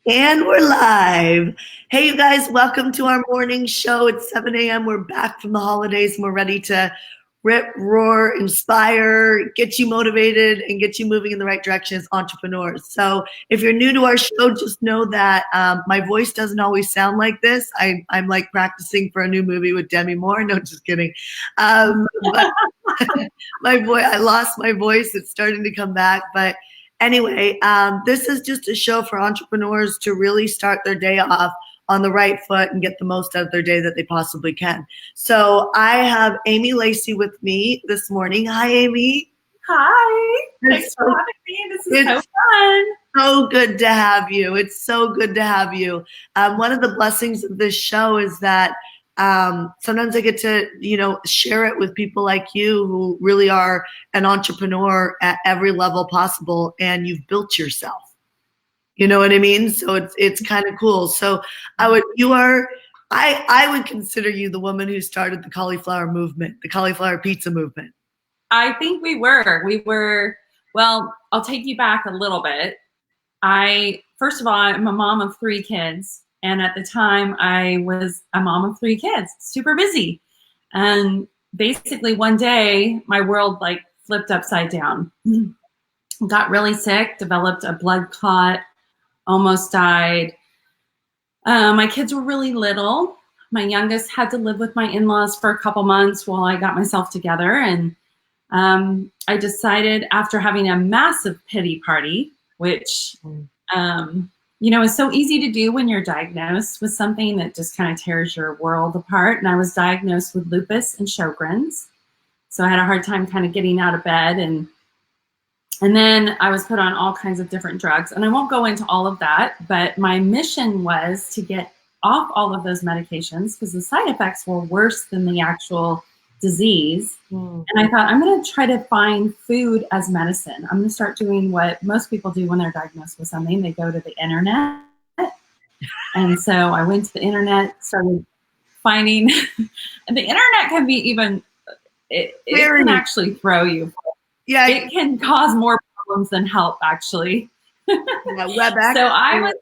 And we're live. Hey, you guys, welcome to our morning show. It's 7 a.m. We're back from the holidays and we're ready to rip, roar, inspire, get you motivated, and get you moving in the right direction as entrepreneurs. So, if you're new to our show, just know that my voice doesn't always sound like this. I'm like practicing for a new movie with Demi Moore. No, just kidding. But I lost my voice. It's starting to come back. But anyway, this is just a show for entrepreneurs to really start their day off on the right foot and get the most out of their day that they possibly can. So I have Amy Lacy with me this morning. Hi, Amy. Hi. Thanks for having me. This is so fun. So good to have you. It's so good to have you. One of the blessings of this show is that sometimes I get to, share it with people like you who really are an entrepreneur at every level possible, and you've built yourself. You know what I mean? So it's kind of cool. So I would consider you the woman who started the cauliflower movement, the cauliflower pizza movement. I think we were, well, I'll take you back a little bit. First of all, I'm a mom of 3 kids. And at the time I was a mom of 3 kids, super busy. And basically one day my world like flipped upside down. Got really sick, developed a blood clot, almost died. My kids were really little. My youngest had to live with my in-laws for a couple months while I got myself together. And I decided, after having a massive pity party, which is so easy to do when you're diagnosed with something that just kind of tears your world apart. And I was diagnosed with lupus and Sjogren's. So I had a hard time kind of getting out of bed. And then I was put on all kinds of different drugs. And I won't go into all of that, but my mission was to get off all of those medications because the side effects were worse than the actual disease. And I thought, I'm going to try to find food as medicine. I'm going to start doing what most people do when they're diagnosed with something. They go to the internet. And so I went to the internet, started finding, and the internet can be even, it can actually throw you. Yeah. It can cause more problems than help, actually. Yeah, so I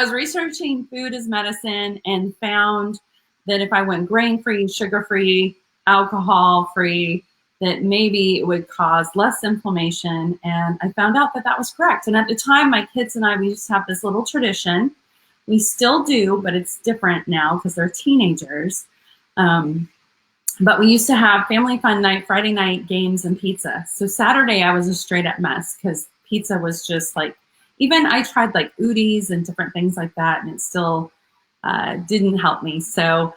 was researching food as medicine and found that if I went grain-free, sugar-free, alcohol-free, that maybe it would cause less inflammation. And I found out that that was correct. And at the time, my kids and I, we used to have this little tradition. We still do, but it's different now because they're teenagers. But we used to have family fun night, Friday night, games and pizza. So Saturday, I was a straight up mess because pizza was just like, even I tried like Udis and different things like that, and it still didn't help me. So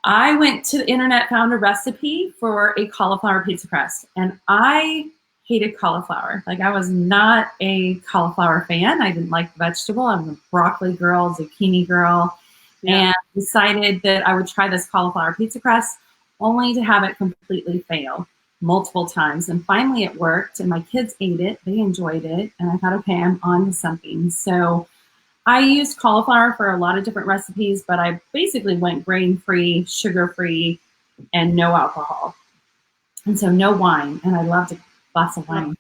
I went to the internet, found a recipe for a cauliflower pizza crust, and I hated cauliflower. Like, I was not a cauliflower fan. I didn't like the vegetable. I'm a broccoli girl, zucchini girl, and decided that I would try this cauliflower pizza crust, only to have it completely fail multiple times. And finally it worked, and my kids ate it. They enjoyed it. And I thought, okay, I'm on to something. So I used cauliflower for a lot of different recipes, but I basically went grain-free, sugar-free, and no alcohol. And so no wine. And I loved a glass of wine.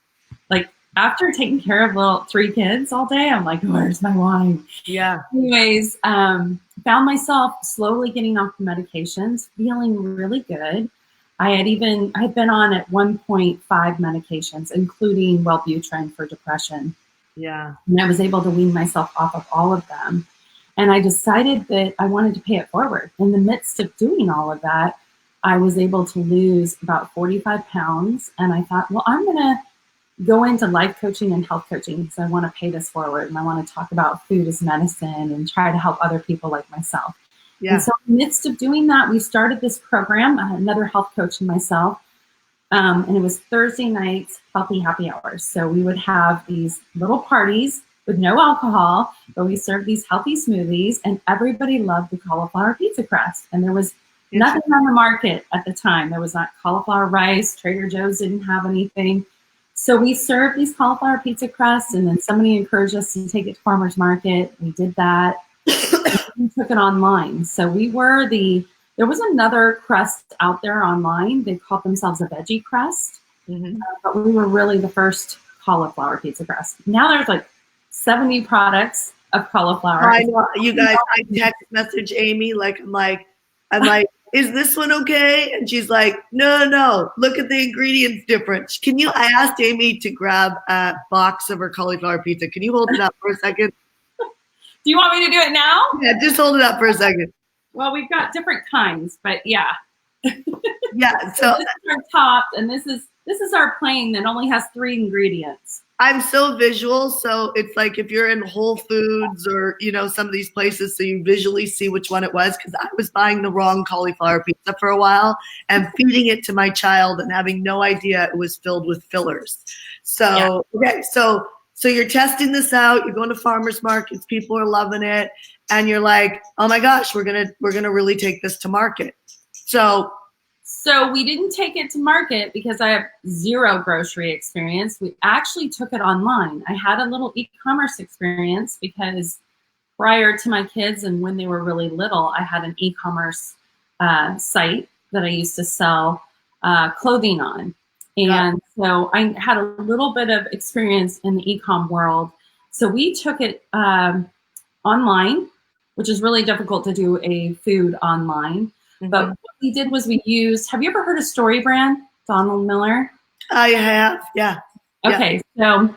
Like, after taking care of 3 kids all day, I'm like, where's my wine? Yeah. Anyways, found myself slowly getting off the medications, feeling really good. I had been on at 1.5 medications, including Wellbutrin for depression. Yeah. And I was able to wean myself off of all of them. And I decided that I wanted to pay it forward. In the midst of doing all of that, I was able to lose about 45 pounds. And I thought, well, I'm going to go into life coaching and health coaching because I want to pay this forward. And I want to talk about food as medicine and try to help other people like myself. Yeah. And so in the midst of doing that, we started this program, another health coach and myself. And it was Thursday nights, healthy happy hours. So we would have these little parties with no alcohol, but we served these healthy smoothies, and everybody loved the cauliflower pizza crust. And there was nothing on the market at the time. There was not cauliflower rice. Trader Joe's didn't have anything. So we served these cauliflower pizza crusts, and then somebody encouraged us to take it to farmer's market. We did that. We took it online. So there was another crust out there online. They called themselves a veggie crust, but we were really the first cauliflower pizza crust. Now there's like 70 products of cauliflower. I know, you guys, I text message Amy, I'm like, is this one okay? And she's like, no, look at the ingredients difference. I asked Amy to grab a box of her cauliflower pizza. Can you hold it up for a second? Do you want me to do it now? Yeah, just hold it up for a second. Well, we've got different kinds, but yeah. Yeah, so this is our top, and this is our plain that only has 3 ingredients. I'm so visual, so it's like if you're in Whole Foods or some of these places, so you visually see which one it was, because I was buying the wrong cauliflower pizza for a while and feeding it to my child and having no idea it was filled with fillers. So yeah. Okay, so you're testing this out. You're going to farmers markets. People are loving it, and you're like, oh my gosh, we're gonna really take this to market. So we didn't take it to market because I have 0 grocery experience. We actually took it online. I had a little e-commerce experience because prior to my kids and when they were really little, I had an e-commerce site that I used to sell clothing on. And so I had a little bit of experience in the e-com world. So we took it online, which is really difficult to do a food online. But what we did was we used, have you ever heard of Story Brand, Donald Miller? I have, yeah. Okay, so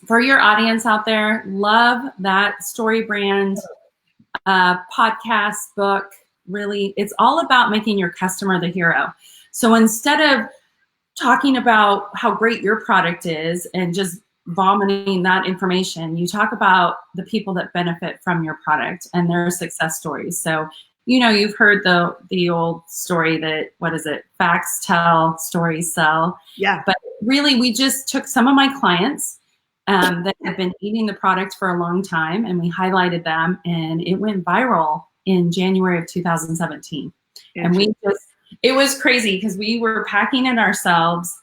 for your audience out there, love that Story Brand podcast, book. Really, it's all about making your customer the hero. So instead of talking about how great your product is and just vomiting that information, you talk about the people that benefit from your product and their success stories. So you've heard the old story that, what is it? Facts tell, stories sell. Yeah. But really, we just took some of my clients that have been eating the product for a long time, and we highlighted them, and it went viral in January of 2017. And it was crazy because we were packing it ourselves,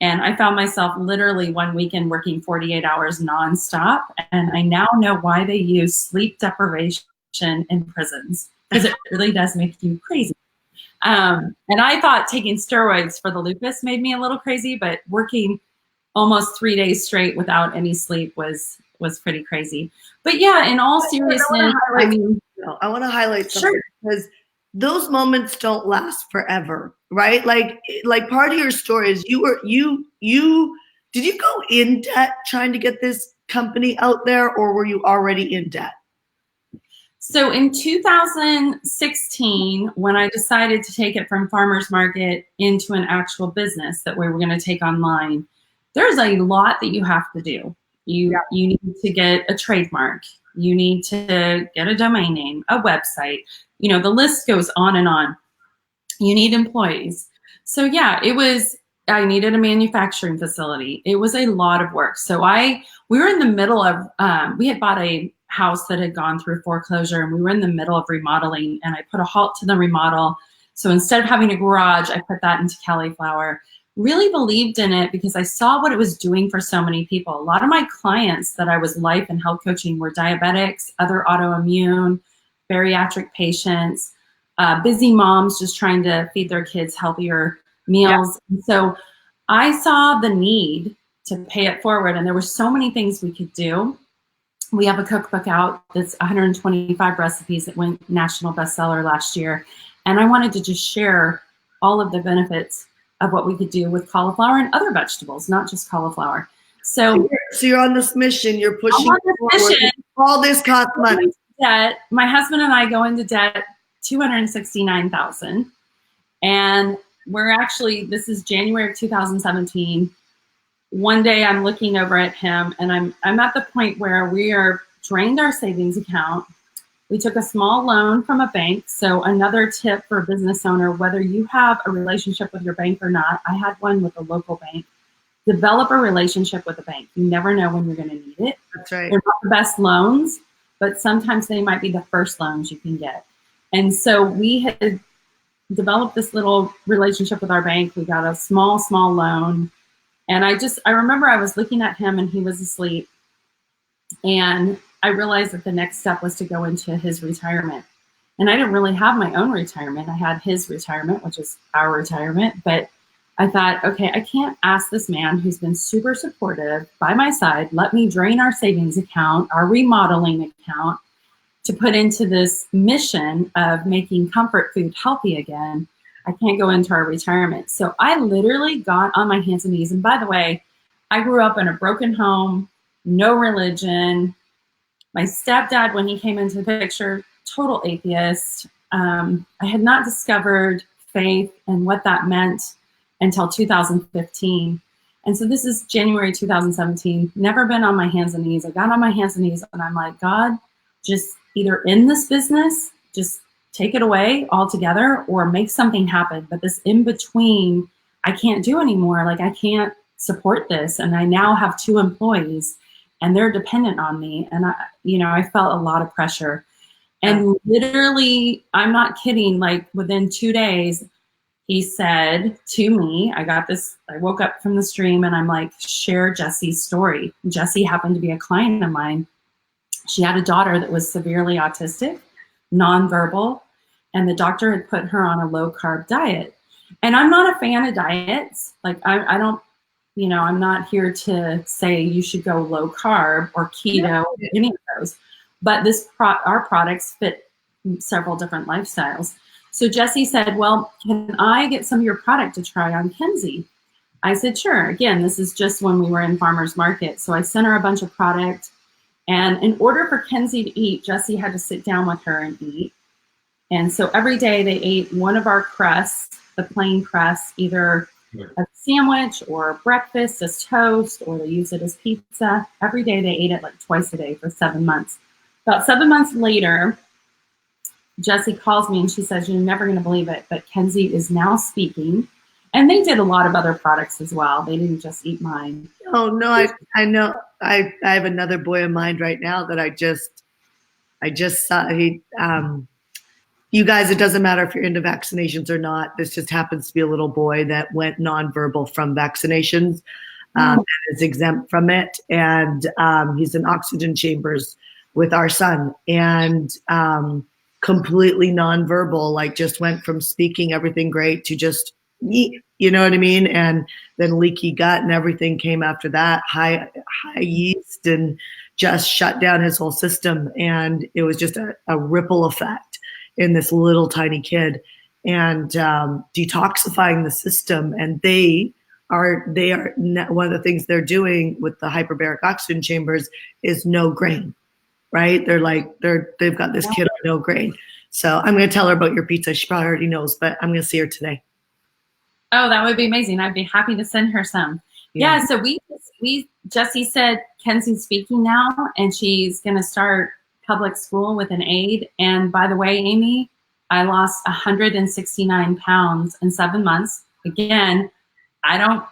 and I found myself literally one weekend working 48 hours nonstop. And I now know why they use sleep deprivation in prisons, because it really does make you crazy. And I thought taking steroids for the lupus made me a little crazy, but working almost 3 days straight without any sleep was pretty crazy. But yeah, in all seriousness, I want to highlight something, because those moments don't last forever, right? Like part of your story is did you go in debt trying to get this company out there, or were you already in debt? So in 2016, when I decided to take it from farmer's market into an actual business that we were going to take online, there's a lot that you have to do. You need to get a trademark. You need to get a domain name, a website. The list goes on and on. You need employees. So yeah, I needed a manufacturing facility. It was a lot of work. So we were in the middle of, we had bought a house that had gone through foreclosure, and we were in the middle of remodeling, and I put a halt to the remodel. So instead of having a garage, I put that into Cauliflower. Really believed in it because I saw what it was doing for so many people. A lot of my clients that I was life and health coaching were diabetics, other autoimmune, bariatric patients, busy moms just trying to feed their kids healthier meals. Yeah. And so I saw the need to pay it forward, and there were so many things we could do. We have a cookbook out that's 125 recipes that went national bestseller last year. And I wanted to just share all of the benefits of what we could do with cauliflower and other vegetables, not just cauliflower. So you're on this mission, you're pushing mission. All this costs money. Debt. My husband and I go into debt $269,000. And this is January of 2017. One day I'm looking over at him, and I'm at the point where we are drained our savings account. We took a small loan from a bank. So another tip for a business owner, whether you have a relationship with your bank or not, I had one with a local bank. Develop a relationship with a bank. You never know when you're going to need it. That's right. They're not the best loans, but sometimes they might be the first loans you can get. And so we had developed this little relationship with our bank. We got a small loan. And I remember I was looking at him and he was asleep. And I realized that the next step was to go into his retirement. And I didn't really have my own retirement. I had his retirement, which is our retirement. But I thought, okay, I can't ask this man who's been super supportive by my side, let me drain our savings account, our remodeling account, to put into this mission of making comfort food healthy again. I can't go into our retirement. So I literally got on my hands and knees. And by the way, I grew up in a broken home, no religion. My stepdad, when he came into the picture, total atheist. I had not discovered faith and what that meant until 2015. And so this is January 2017, never been on my hands and knees. I got on my hands and knees and I'm like, God, just either in this business, just take it away altogether or make something happen. But this in between, I can't do anymore. Like I can't support this. And I now have 2 employees and they're dependent on me. And I felt a lot of pressure. And literally, I'm not kidding, like within 2 days, he said to me, I woke up from the stream and I'm like, share Jesse's story. Jesse happened to be a client of mine. She had a daughter that was severely autistic, nonverbal, and the doctor had put her on a low carb diet. And I'm not a fan of diets. Like I don't, I'm not here to say you should go low carb or keto, or any of those. But our products fit several different lifestyles. So Jesse said, well, can I get some of your product to try on Kenzie? I said, sure. Again, this is just when we were in farmer's market. So I sent her a bunch of product. And in order for Kenzie to eat, Jesse had to sit down with her and eat. And so every day they ate one of our crusts, the plain crust, either a sandwich or breakfast as toast, or they use it as pizza. Every day they ate it like twice a day for 7 months. About 7 months later, Jessie calls me and she says, you're never going to believe it, but Kenzie is now speaking. And they did a lot of other products as well. They didn't just eat mine. Oh, no, I know. I have another boy in mind right now that I just saw. You guys, it doesn't matter if you're into vaccinations or not. This just happens to be a little boy that went nonverbal from vaccinations and is exempt from it. And he's in oxygen chambers with our son and completely nonverbal, like just went from speaking everything great to just, you know what I mean? And then leaky gut and everything came after that, high yeast, and just shut down his whole system. And it was just a ripple effect in this little tiny kid, and detoxifying the system. And they are one of the things they're doing with the hyperbaric oxygen chambers is no grain, right? They've got this kid on no grain. So I'm going to tell her about your pizza. She probably already knows, but I'm going to see her today. Oh, that would be amazing. I'd be happy to send her some. Yeah. So Jessie said Kenzie's speaking now, and she's going to start public school with an aide. And by the way, Amy, I lost 169 pounds in 7 months. Again, I don't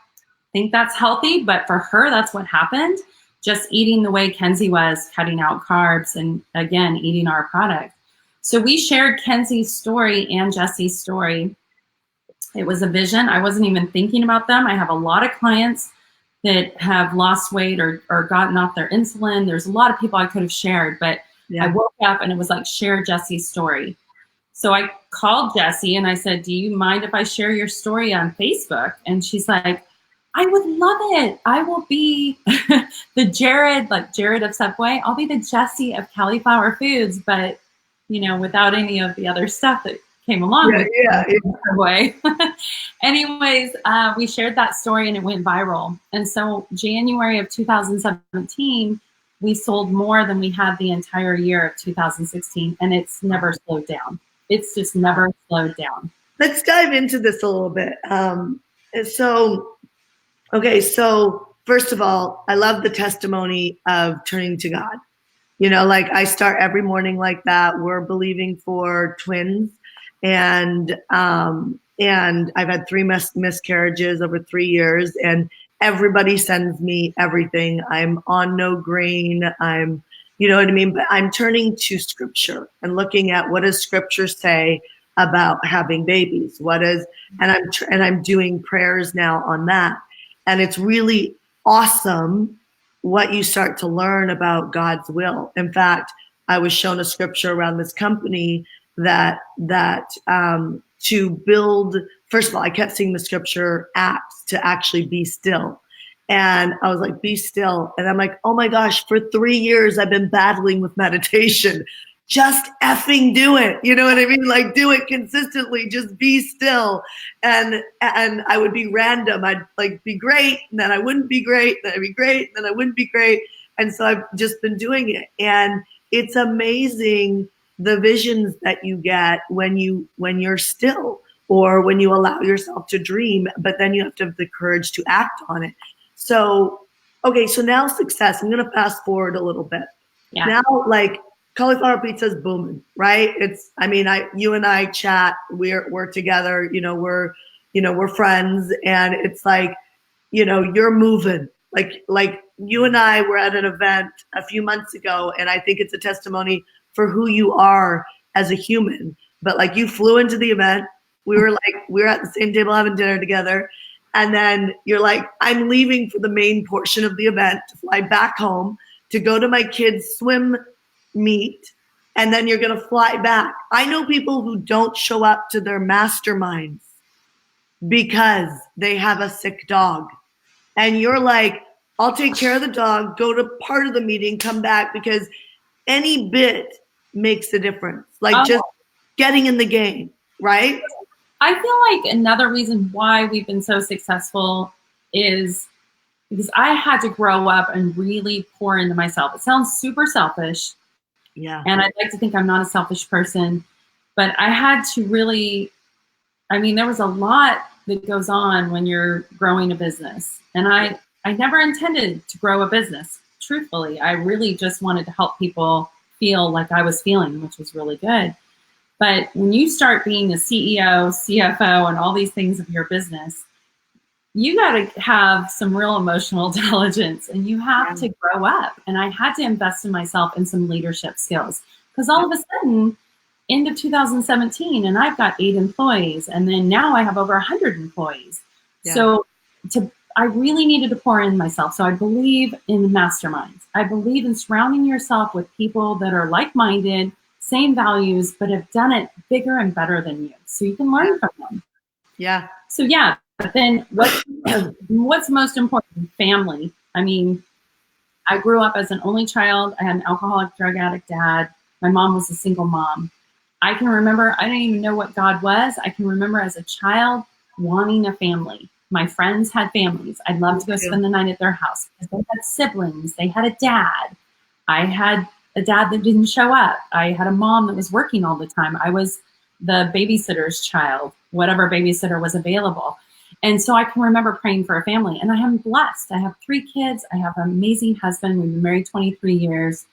think that's healthy, but for her, that's what happened. Just eating the way Kenzie was, cutting out carbs, and again, eating our product. So we shared Kenzie's story and Jessie's story. It was a vision. I wasn't even thinking about them. I have a lot of clients that have lost weight or gotten off their insulin. There's a lot of people I could have shared, but I woke up and it was like, share Jessie's story. So I called Jessie and I said, do you mind if I share your story on Facebook? And she's like, I would love it. I will be the Jared of Subway. I'll be the Jessie of Cauliflower Foods, but without any of the other stuff that came along with Subway. Anyways, we shared that story and it went viral. And so January of 2017, we sold more than we had the entire year of 2016, and it's never slowed down. It's just never slowed down. Let's dive into this a little bit. So first of all, I love the testimony of turning to God. Like I start every morning like that. We're believing for twins, and I've had 3 miscarriages over 3 years, and everybody sends me everything. I'm on no grain. You know what I mean? But I'm turning to scripture and looking at what does scripture say about having babies? And I'm doing prayers now on that. And it's really awesome what you start to learn about God's will. In fact, I was shown a scripture around this company that to build. First of all, I kept seeing the scripture acts to actually be still. And I was like, be still. And I'm like, oh my gosh, for 3 years, I've been battling with meditation. Just effing do it. You know what I mean? Like, do it consistently. Just be still. And I would be random. I'd like be great, and then I wouldn't be great, then I'd be great, and then I wouldn't be great. And so I've just been doing it. And it's amazing the visions that you get when you're still, or when you allow yourself to dream, but then you have to have the courage to act on it. So, okay, so now success. I'm going to fast forward a little bit. Yeah. Now, like, Cauliflower Pizza is booming, right? You and I chat, we're together, we're friends, and it's like, you're moving. Like you and I were at an event a few months ago, and I think it's a testimony for who you are as a human. But like, you flew into the event. We were at the same table having dinner together. And then you're like, I'm leaving for the main portion of the event to fly back home to go to my kids' swim meet. And then you're going to fly back. I know people who don't show up to their masterminds because they have a sick dog. And you're like, I'll take care of the dog, go to part of the meeting, come back, because any bit makes a difference. Like, just getting in the game, right? I feel like another reason why we've been so successful is because I had to grow up and really pour into myself. It sounds super selfish. Yeah. And I'd like to think I'm not a selfish person, but I had to really, there was a lot that goes on when you're growing a business. And I never intended to grow a business. Truthfully, I really just wanted to help people feel like I was feeling, which was really good. But when you start being a CEO, CFO, and all these things of your business, you got to have some real emotional intelligence, and you have to grow up. And I had to invest in myself in some leadership skills, because all of a sudden, into 2017, and I've got 8 employees, and then now I have over 100 employees. Yeah. So I really needed to pour in myself. So I believe in masterminds. I believe in surrounding yourself with people that are like-minded, same values, but have done it bigger and better than you, so you can learn from them. Yeah. So yeah, but then what's most important? Family. I grew up as an only child. I had an alcoholic, drug addict dad. My mom was a single mom. I can remember, I didn't even know what God was. I can remember as a child wanting a family. My friends had families. I'd love to go spend the night at their house because they had siblings. They had a dad. I had a dad that didn't show up. I had a mom that was working all the time. I was the babysitter's child, whatever babysitter was available. And so I can remember praying for a family. And I am blessed. I have 3 kids. I have an amazing husband. We've been married 23 years.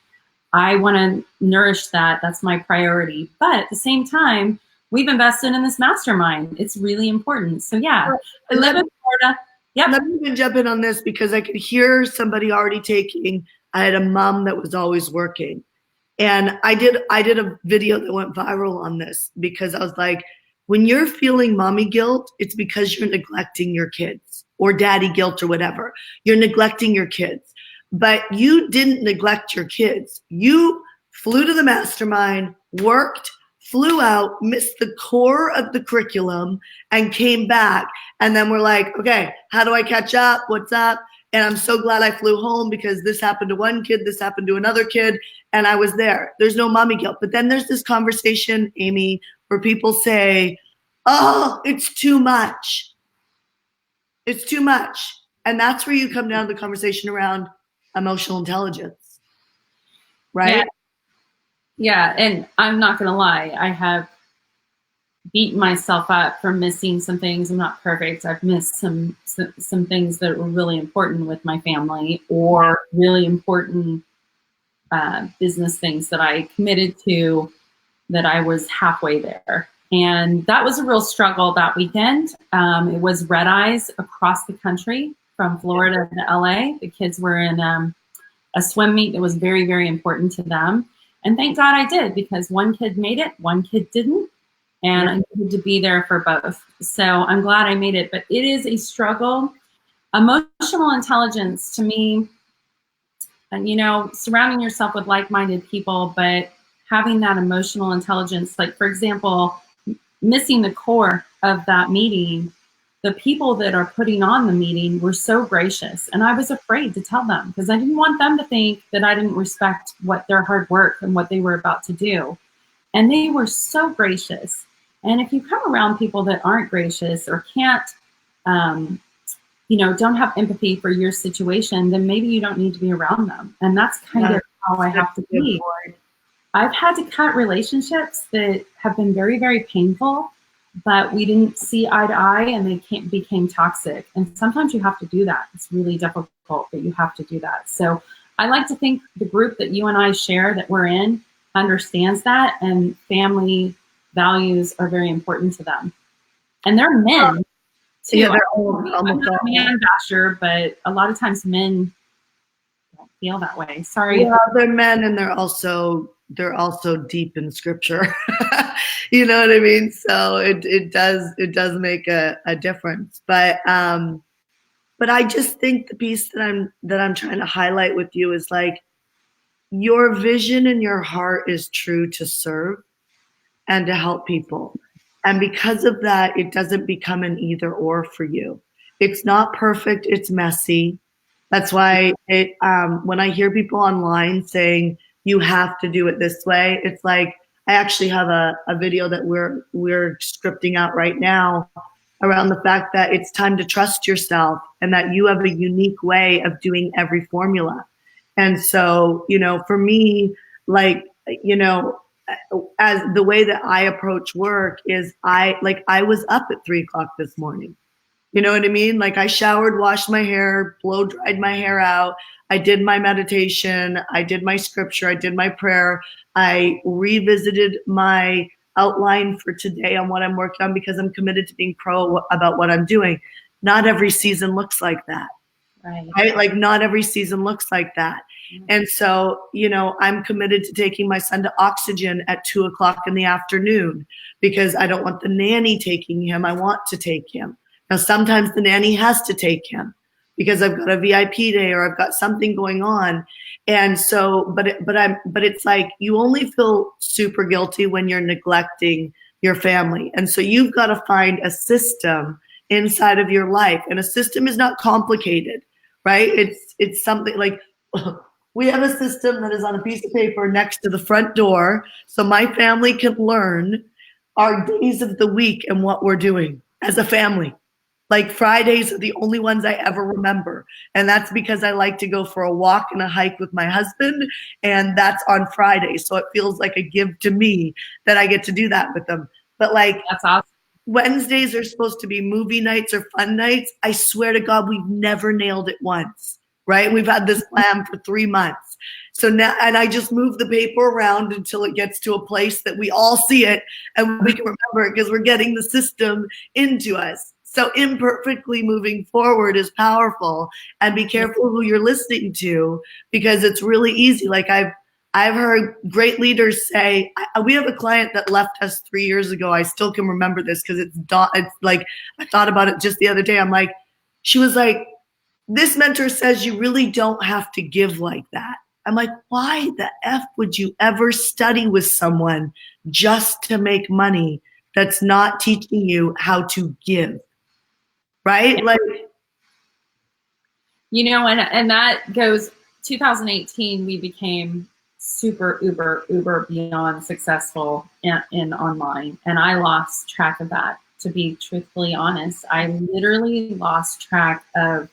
I want to nourish that. That's my priority. But at the same time, we've invested in this mastermind. It's really important. So yeah, I live in Florida. Yep. Let me even jump in on this, because I could hear somebody already taking. I had a mom that was always working, and I did a video that went viral on this, because I was like, when you're feeling mommy guilt, it's because you're neglecting your kids, or daddy guilt, or whatever. You're neglecting your kids, but you didn't neglect your kids. You flew to the mastermind, worked, flew out, missed the core of the curriculum, and came back. And then we're like, okay, how do I catch up? What's up? And I'm so glad I flew home, because this happened to one kid, this happened to another kid, and I was there. There's no mommy guilt. But then there's this conversation, Amy, where people say, oh, it's too much. It's too much. And that's where you come down to the conversation around emotional intelligence, right? Yeah, and I'm not going to lie. I have beaten myself up for missing some things. I'm not perfect. I've missed some things that were really important with my family, or really important business things that I committed to, that I was halfway there. And that was a real struggle that weekend. It was red eyes across the country, from Florida to LA. The kids were in a swim meet that was very, very important to them. And thank God I did, because one kid made it, one kid didn't. And I needed to be there for both. So I'm glad I made it. But it is a struggle. Emotional intelligence, to me, and surrounding yourself with like-minded people, but having that emotional intelligence. Like, for example, missing the core of that meeting. The people that are putting on the meeting were so gracious, and I was afraid to tell them because I didn't want them to think that I didn't respect what their hard work and what they were about to do. And they were so gracious. And if you come around people that aren't gracious or can't, don't have empathy for your situation, then maybe you don't need to be around them. And that's kind of how I have to be. I've had to cut relationships that have been very, very painful, but we didn't see eye to eye and they became toxic. And sometimes you have to do that. It's really difficult, but you have to do that. So I like to think the group that you and I share that we're in understands that, and family values are very important to them. And they're men too. Yeah, I'm not a man basher, but a lot of times men don't feel that way. Sorry. Yeah, they're men, and they're also deep in scripture. You know what I mean? So it does make a difference. But I just think the piece that I'm trying to highlight with you is like, your vision in your heart is true to serve and to help people. And because of that, it doesn't become an either or for you. It's not perfect, it's messy. That's why when I hear people online saying you have to do it this way, it's like, I actually have a video that we're scripting out right now around the fact that it's time to trust yourself and that you have a unique way of doing every formula. And so, for me, like, as the way that I approach work is I was up at 3:00 this morning. You know what I mean? Like, I showered, washed my hair, blow dried my hair out. I did my meditation. I did my scripture. I did my prayer. I revisited my outline for today on what I'm working on because I'm committed to being pro about what I'm doing. Not every season looks like that. Right? Like, not every season looks like that. Mm-hmm. And so, I'm committed to taking my son to Oxygen at 2:00 in the afternoon because I don't want the nanny taking him. I want to take him. Now, sometimes the nanny has to take him because I've got a VIP day or I've got something going on. And so, but it's like, you only feel super guilty when you're neglecting your family. And so you've got to find a system inside of your life. And a system is not complicated, right? It's something like, we have a system that is on a piece of paper next to the front door so my family can learn our days of the week and what we're doing as a family. Like, Fridays are the only ones I ever remember. And that's because I like to go for a walk and a hike with my husband. And that's on Fridays. So it feels like a give to me that I get to do that with them. But like, that's awesome. Wednesdays are supposed to be movie nights or fun nights. I swear to God, we've never nailed it once, right? We've had this plan for 3 months. So now, and I just move the paper around until it gets to a place that we all see it and we can remember it because we're getting the system into us. So imperfectly moving forward is powerful, and be careful who you're listening to because it's really easy. Like, I've heard great leaders say, we have a client that left us 3 years ago. I still can remember this because it's like, I thought about it just the other day. I'm like, she was like, this mentor says you really don't have to give like that. I'm like, why the F would you ever study with someone just to make money that's not teaching you how to give? Right? Like, and that goes 2018, we became super uber beyond successful in online. And I lost track of that, to be truthfully honest. I literally lost track of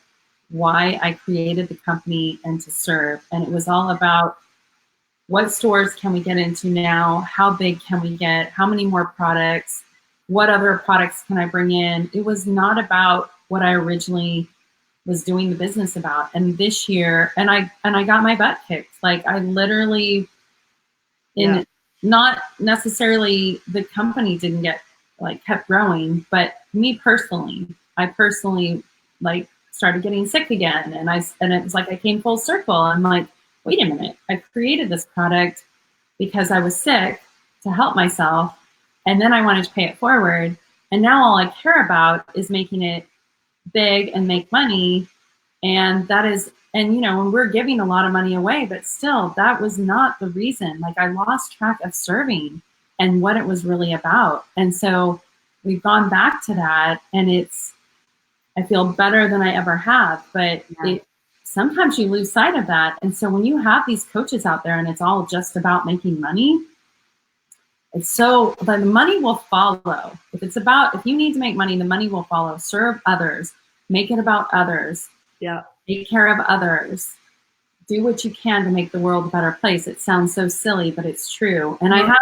why I created the company and to serve. And it was all about, what stores can we get into now? How big can we get? How many more products? What other products can I bring in? It was not about what I originally was doing the business about. And this year, and I got my butt kicked. Like, I literally, not necessarily the company didn't get, like, kept growing, but me personally, I like started getting sick again. And it was like, I came full circle. I'm like, wait a minute, I created this product because I was sick to help myself. And then I wanted to pay it forward. And now all I care about is making it big and make money. And that is, and we're giving a lot of money away, but still, that was not the reason. Like, I lost track of serving. and what it was really about. And so we've gone back to that, and I feel better than I ever have, but sometimes you lose sight of that. And so when you have these coaches out there and it's all just about making money, the money will follow. If you need to make money, the money will follow. Serve others, make it about others. Yeah. Take care of others. Do what you can to make the world a better place. It sounds so silly, but it's true. And I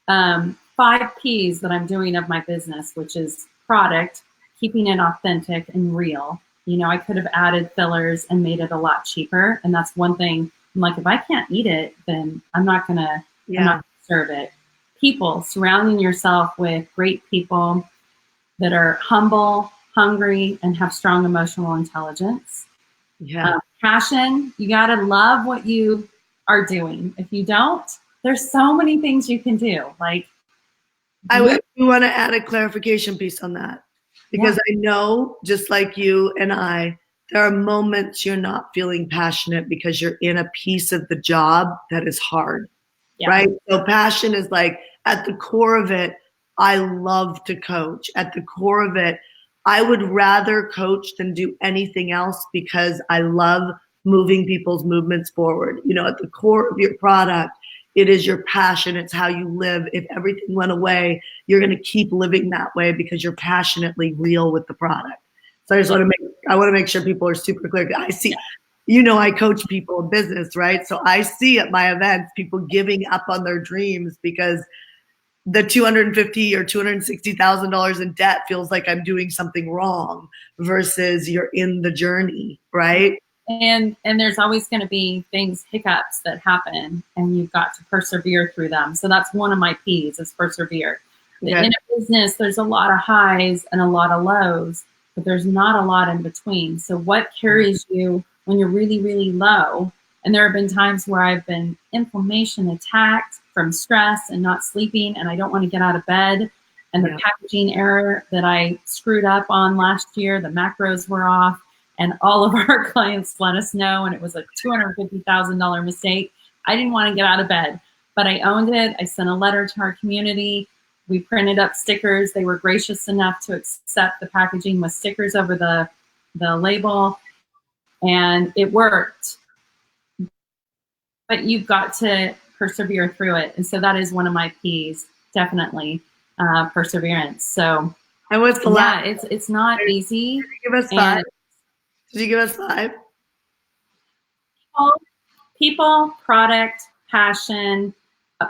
have 5 P's that I'm doing of my business, which is product, keeping it authentic and real. I could have added fillers and made it a lot cheaper. And that's one thing. I'm like, if I can't eat it, then I'm not gonna serve it. People, surrounding yourself with great people that are humble, hungry, and have strong emotional intelligence. Yeah. Passion, you got to love what you are doing. If you don't, there's so many things you can do. Like, I want to add a clarification piece on that, because I know, just like you and I, there are moments you're not feeling passionate because you're in a piece of the job that is hard, right? So passion is like, at the core of it, I love to coach. At the core of it, I would rather coach than do anything else, because I love moving people's movements forward. At the core of your product, it is your passion. It's how you live. If everything went away, you're going to keep living that way because you're passionately real with the product. So I want to make sure people are super clear. I see, I coach people in business, right? So I see at my events, people giving up on their dreams because the $250,000 or $260,000 in debt feels like I'm doing something wrong, versus you're in the journey, right? And there's always going to be hiccups that happen, and you've got to persevere through them. So that's one of my P's, is persevere. Okay. In a business, there's a lot of highs and a lot of lows, but there's not a lot in between. So what carries you when you're really, really low? And there have been times where I've been inflammation attacked from stress and not sleeping, and I don't want to get out of bed. And the packaging error that I screwed up on last year, the macros were off, and all of our clients let us know, and it was a $250,000 mistake. I didn't want to get out of bed, but I owned it. I sent a letter to our community. We printed up stickers. They were gracious enough to accept the packaging with stickers over the label, and it worked. But you've got to persevere through it. And so that is one of my P's, definitely, perseverance. So, and what's the last? It's not easy. Did you give us 5? Did you give us 5? People, product, passion,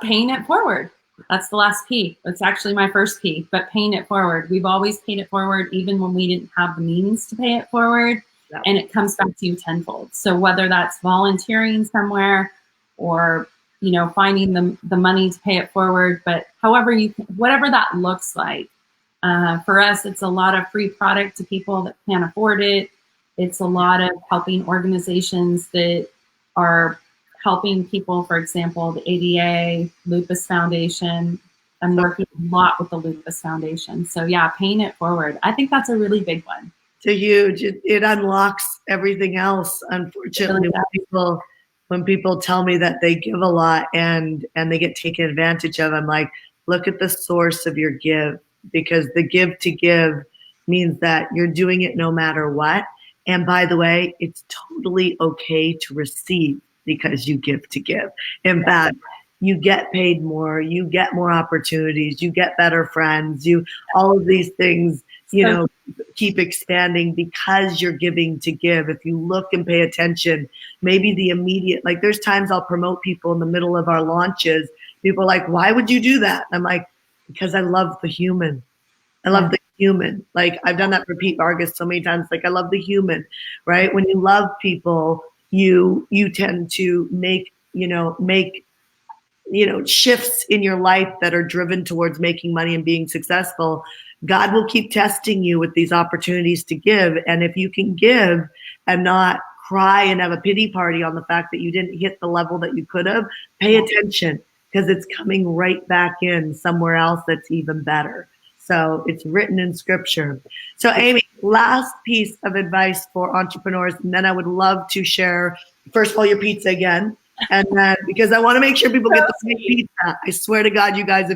paying it forward. That's the last P. It's actually my first P, but paying it forward. We've always paid it forward, even when we didn't have the means to pay it forward. And it comes back to you tenfold. So whether that's volunteering somewhere, or finding the money to pay it forward, but whatever that looks like. For us, it's a lot of free product to people that can't afford it. It's a lot of helping organizations that are helping people, for example, the ADA, Lupus Foundation. I'm working a lot with the Lupus Foundation. So paying it forward. I think that's a really big one. It's huge. It unlocks everything else. Unfortunately, when people tell me that they give a lot and they get taken advantage of, I'm like, look at the source of your give, because the give to give means that you're doing it no matter what. And by the way, it's totally okay to receive, because you give to give. In fact, you get paid more, you get more opportunities, you get better friends, all of these things, keep expanding because you're giving to give. If you look and pay attention, maybe the immediate, like there's times I'll promote people in the middle of our launches. People are like, why would you do that? And I'm like, because I love the human. I love the human. Like I've done that for Pete Vargas so many times. Like I love the human, right? When you love people, you tend to make shifts in your life that are driven towards making money and being successful. God will keep testing you with these opportunities to give. And if you can give and not cry and have a pity party on the fact that you didn't hit the level that you could have, pay attention, because it's coming right back in somewhere else that's even better. So it's written in scripture. So Amy, last piece of advice for entrepreneurs, and then I would love to share, first of all, your pizza again. And then, because I want to make sure people get the same pizza. I swear to God, you guys,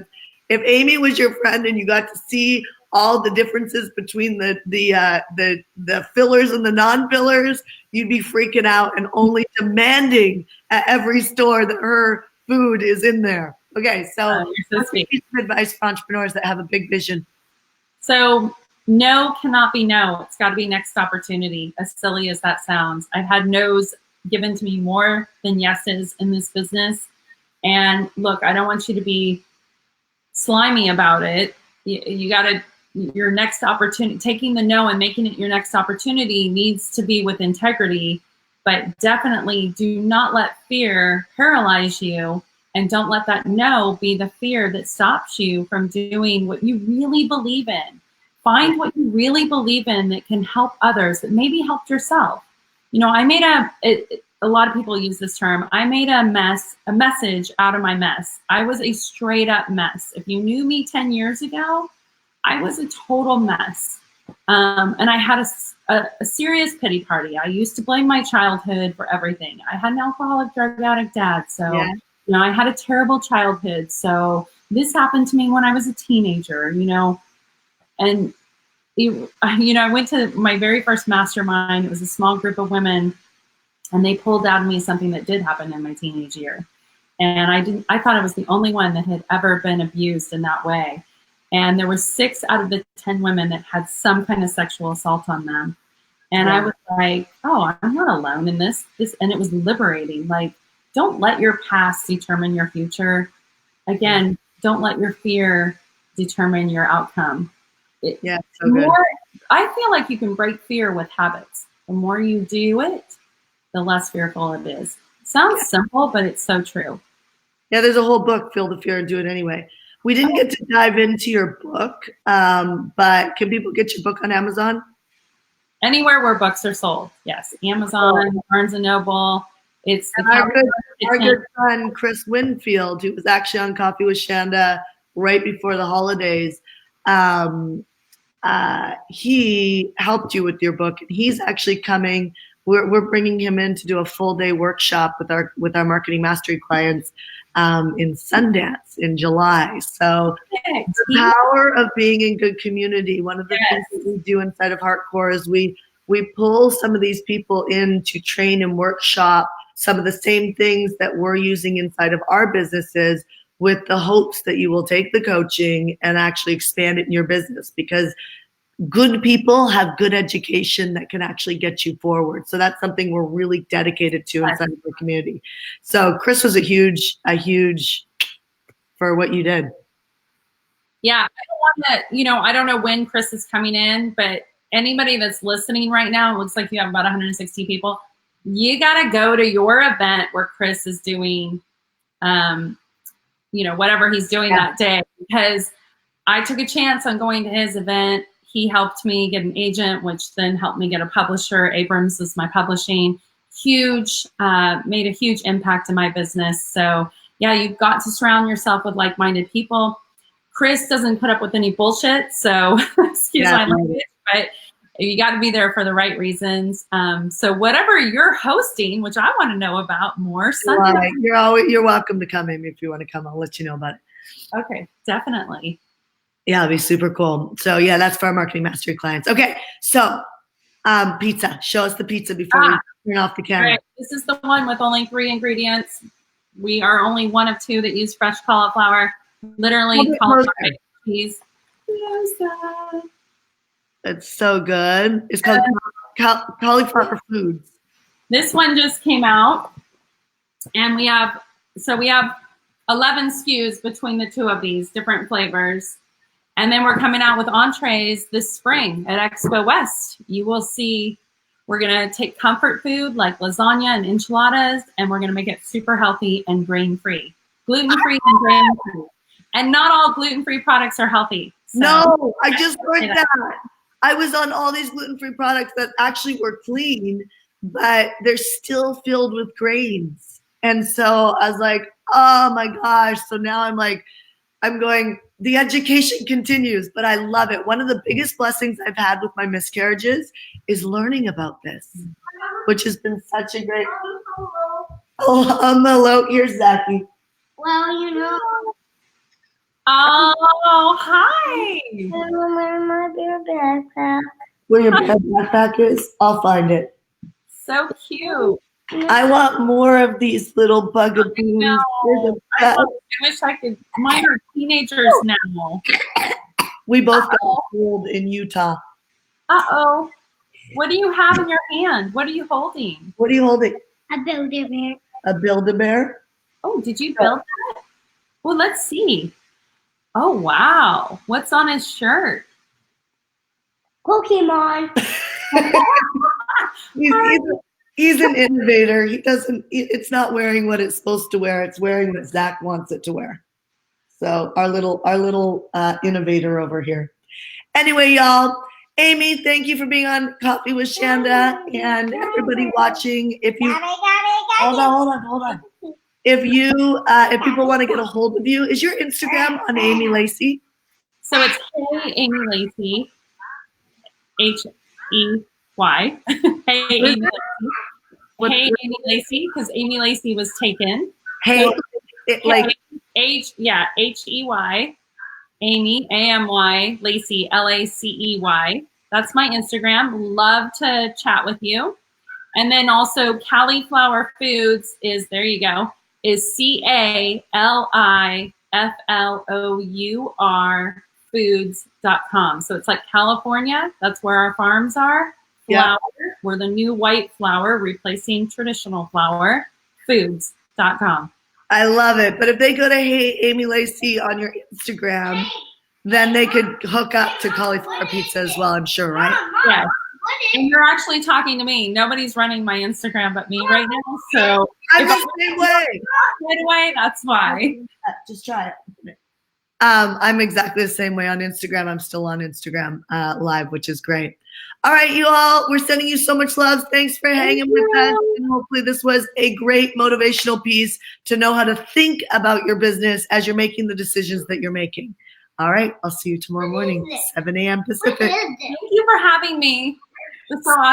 if Amy was your friend and you got to see all the differences between the fillers and the non-fillers, you'd be freaking out and only demanding at every store that her food is in there. Okay, so what's a piece of advice for entrepreneurs that have a big vision? So no cannot be no. It's got to be next opportunity, as silly as that sounds. I've had no's given to me more than yeses in this business. And look, I don't want you to be slimy about it. You got to, your next opportunity, taking the no and making it your next opportunity needs to be with integrity, but definitely do not let fear paralyze you, and don't let that no be the fear that stops you from doing what you really believe in. Find what you really believe in that can help others, that maybe helped yourself. You know, I made a lot of people use this term, I made a message out of my mess. I was a straight up mess. If you knew me 10 years ago, I was a total mess. And I had a serious pity party. I used to blame my childhood for everything. I had an alcoholic, drug addict dad. So, you know, I had a terrible childhood. So this happened to me when I was a teenager, you know, and, you know, I went to my very first mastermind. It was a small group of women, and they pulled out of me something that did happen in my teenage year. And I thought I was the only one that had ever been abused in that way. And there were 6 out of the 10 women that had some kind of sexual assault on them. And I was like, oh, I'm not alone in this, and it was liberating. Like, don't let your past determine your future. Again, don't let your fear determine your outcome. So good. I feel like you can break fear with habits. The more you do it, the less fearful it is. Sounds simple, but it's so true. Yeah, there's a whole book, Feel the Fear and Do It Anyway. We didn't get to dive into your book, but can people get your book on Amazon? Anywhere where books are sold, yes. Amazon, Barnes & Noble. It's our good friend, Chris Winfield, who was actually on Coffee with Shanda right before the holidays. He helped you with your book, and he's actually coming. We're bringing him in to do a full day workshop with our marketing mastery clients in Sundance in July. So the power of being in good community. One of the things that we do inside of Heartcore is we pull some of these people in to train and workshop some of the same things that we're using inside of our businesses, with the hopes that you will take the coaching and actually expand it in your business, because good people have good education that can actually get you forward. So that's something we're really dedicated to inside of the community. So Chris was a huge for what you did. Yeah, I don't want to, I don't know when Chris is coming in, but anybody that's listening right now, it looks like you have about 160 people. You got to go to your event where Chris is doing, whatever he's doing that day, because I took a chance on going to his event. He helped me get an agent, which then helped me get a publisher. Abrams is my publishing. Made a huge impact in my business. So yeah, you've got to surround yourself with like-minded people. Chris doesn't put up with any bullshit, so excuse my language, but you got to be there for the right reasons. So whatever you're hosting, which I want to know about more, Sunday. You're welcome to come in if you want to come. I'll let you know about it. Okay, definitely. Yeah, it'll be super cool. So yeah, that's for our marketing mastery clients. Okay, so pizza. Show us the pizza before we turn off the camera. Right. This is the one with only 3 ingredients. We are only one of 2 that use fresh cauliflower. Literally cauliflower cheese. It's so good. It's called Cauliflower Foods. This one just came out, and we have 11 SKUs between the 2 of these different flavors. And then we're coming out with entrees this spring at Expo West. You will see we're going to take comfort food like lasagna and enchiladas, and we're going to make it super healthy and grain-free. Gluten-free and grain-free. And not all gluten-free products are healthy. So no, I just learned that. I was on all these gluten-free products that actually were clean, but they're still filled with grains. And so I was like, oh my gosh. So now I'm going, the education continues, but I love it. One of the biggest blessings I've had with my miscarriages is learning about this, which has been such a great. Oh, hello. Here's Zachy. Well, you know, Oh, hi. where my beer backpack. Where your backpack is? I'll find it. So cute. I want more of these little bugaboos. No, They're the I best. wish I could. Mine are teenagers now. We both got cold in Utah. Uh-oh. What do you have in your hand? What are you holding? What are you holding? A Build-A-Bear. A Build-A-Bear? Oh, did you build that? Well, let's see. Oh, wow. What's on his shirt? Pokemon. He's an innovator. He doesn't, it's not wearing what it's supposed to wear. It's wearing what Zach wants it to wear. So our little innovator over here. Anyway, y'all, Amy, thank you for being on Coffee with Shanda, and everybody watching. If you hold on. If people want to get a hold of you, is your Instagram on Amy Lacy? So it's Hey Amy Lacy, H-E-Y. Hey Amy Lacy. Hey Amy Lacy, because Amy Lacy was taken. Hey, H-E-Y, Amy, A-M-Y, Lacy, L-A-C-E-Y. That's my Instagram. Love to chat with you. And then also Cauliflower Foods is, there you go, is CALIFLOUR foods.com. So it's like California. That's where our farms are. Flour. Yeah. We're the new white flour replacing traditional flour. Foods.com. I love it. But if they go to Hey Amy Lacy on your Instagram, then they could hook up to Cauliflower Pizza as well, I'm sure, right? Yeah. And you're actually talking to me. Nobody's running my Instagram but me right now. So I'm the same way. Right away, that's why. Just try it. I'm exactly the same way on Instagram. I'm still on Instagram live, which is great. All right, you all, we're sending you so much love. Thanks for hanging with us. And hopefully this was a great motivational piece to know how to think about your business as you're making the decisions that you're making. All right, I'll see you tomorrow morning, 7 a.m. Pacific. Thank you for having me. That's so awesome.